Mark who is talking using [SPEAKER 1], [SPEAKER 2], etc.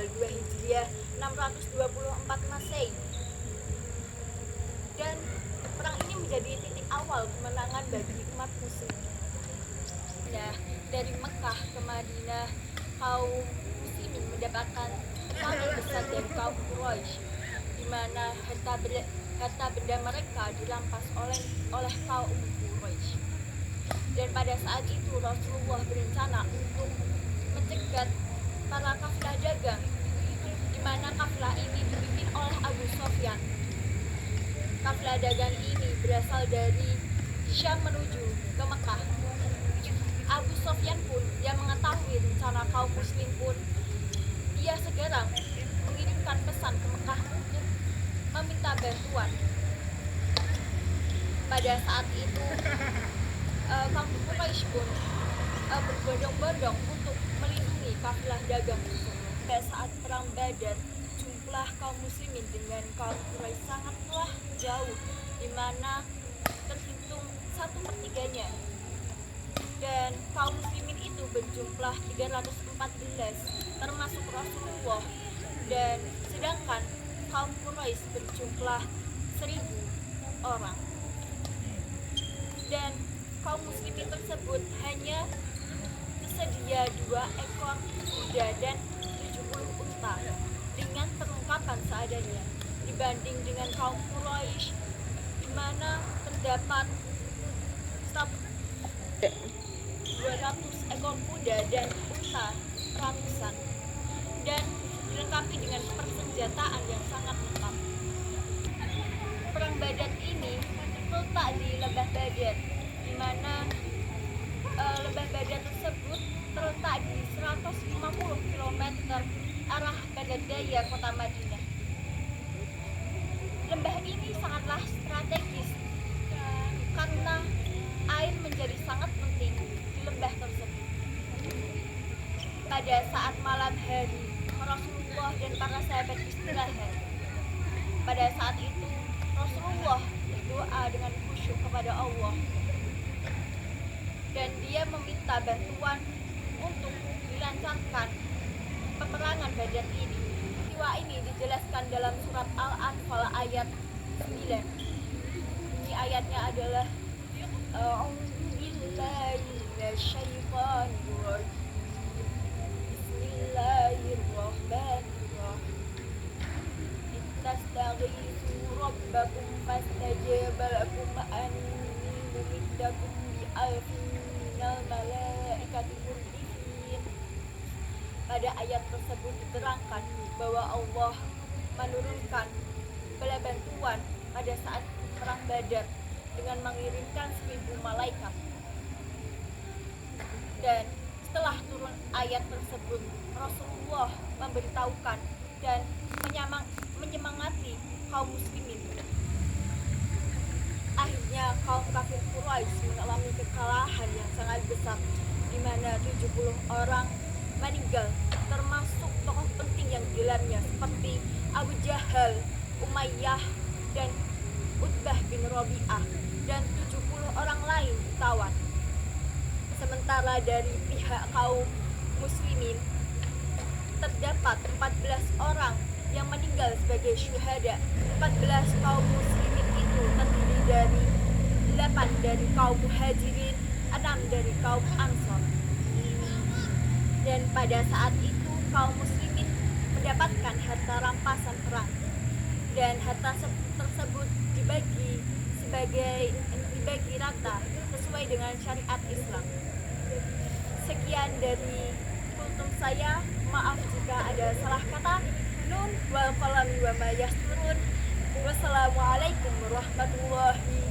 [SPEAKER 1] tanggal 2 Hijriah 624 Masehi. Dan perang ini menjadi titik awal kemenangan bagi umat muslim. Nah, dari Mekah ke Madinah, kaum muslimin mendapatkan sangat besar dari kaum Quraisy, di mana harta benda mereka dirampas oleh kaum Quraisy. Dan pada saat itu Rasulullah berencana untuk mencegat para kafilah dagang, di mana kafilah ini dipimpin oleh Abu Sufyan. Kafilah dagang ini berasal dari Syam menuju ke Mekah. Abu Sufyan pun yang mengetahui rencana kaum muslim pun, dia segera mengirimkan pesan ke Mekah untuk meminta bantuan. Pada saat itu kaum Quraisy pun berbondong-bondong untuk melindungi kafilah dagang tersebut. Pada saat perang Badar, jumlah kaum muslimin dengan kaum Quraisy sangatlah jauh, di mana terhitung 1/3-nya. Dan kaum muslimin itu berjumlah 314, termasuk Rasulullah, dan sedangkan kaum Quraisy berjumlah 1000 orang. Dan kaum muslimin tersebut hanya tersedia 2 ekor kuda dan 70 unta dengan perlengkapan seadanya, dibanding dengan kaum Quraisy di mana terdapat 200 ekor kuda dan unta ratusan, dan dilengkapi dengan persenjataan yang sangat lengkap. Perang Badar ini terletak di Lembah Badar, di mana Lembah Badar tersebut terletak di 150 km arah barat daya kota Madinah. Lembah ini sangatlah strategis karena air menjadi sangat penting di lembah tersebut. Pada saat malam hari, Rasulullah dan para sahabat istirahat. Pada saat itu, Rasulullah berdoa dengan khusyuk kepada Allah, dan dia meminta bantuan untuk dilancarkan peperangan Badar ini. Peristiwa ini dijelaskan dalam surat Al-Anfal ayat 9. Ini ayatnya adalah Bismillahirrahmanirrahim. Ittastaghitsu rabbakum fastajaba lakum anni mumiddakum bi alfin minal malaikati murdifin. Pada ayat tersebut diterangkan bahwa Allah menurunkan bala bantuan pada saat perang Badar dengan mengirimkan 1000 malaikat. Dan setelah turun ayat tersebut, Rasulullah memberitahukan dan menyemangati kaum muslimin. Akhirnya kaum kafir Quraisy mengalami kekalahan yang sangat besar, di mana 70 orang meninggal, termasuk tokoh penting yang di dalamnya seperti Abu Jahal, Umayyah, dan Utbah bin Rabi'ah, dan 70 orang lain ditawan. Sementara dari pihak kaum muslimin terdapat 14 orang yang meninggal sebagai syuhada. 14 kaum muslimin itu terdiri dari 8 dari kaum muhajirin, 6 dari kaum ansor. Dan pada saat itu kaum muslimin mendapatkan harta rampasan perang, dan harta tersebut dibagi rata sesuai dengan syariat Islam. Sekian dari kultum saya, maaf jika ada salah kata. Nun wal qalami wa ma yasturun. Wassalamualaikum warahmatullahi